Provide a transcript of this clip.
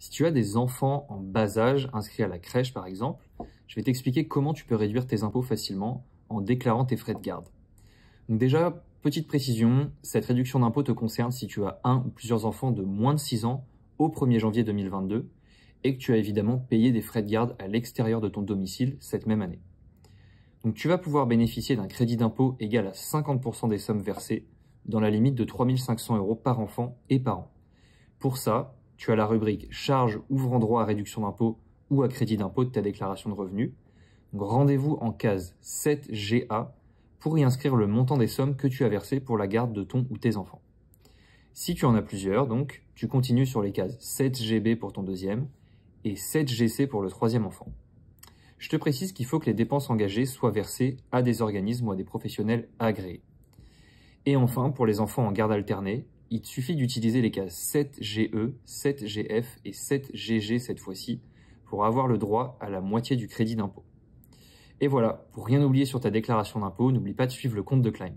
Si tu as des enfants en bas âge inscrits à la crèche par exemple, je vais t'expliquer comment tu peux réduire tes impôts facilement en déclarant tes frais de garde. Donc déjà, petite précision, cette réduction d'impôt te concerne si tu as un ou plusieurs enfants de moins de 6 ans au 1er janvier 2022 et que tu as évidemment payé des frais de garde à l'extérieur de ton domicile cette même année. Donc tu vas pouvoir bénéficier d'un crédit d'impôt égal à 50% des sommes versées dans la limite de 3 500 € par enfant et par an. Pour ça, tu as la rubrique charges ouvrant droit à réduction d'impôt ou à crédit d'impôt de ta déclaration de revenus. Donc rendez-vous en case 7GA pour y inscrire le montant des sommes que tu as versées pour la garde de ton ou tes enfants. Si tu en as plusieurs, donc, tu continues sur les cases 7GB pour ton deuxième et 7GC pour le troisième enfant. Je te précise qu'il faut que les dépenses engagées soient versées à des organismes ou à des professionnels agréés. Et enfin, pour les enfants en garde alternée, il te suffit d'utiliser les cases 7GE, 7GF et 7GG cette fois-ci pour avoir le droit à la moitié du crédit d'impôt. Et voilà, pour rien oublier sur ta déclaration d'impôt, n'oublie pas de suivre le compte de Klein.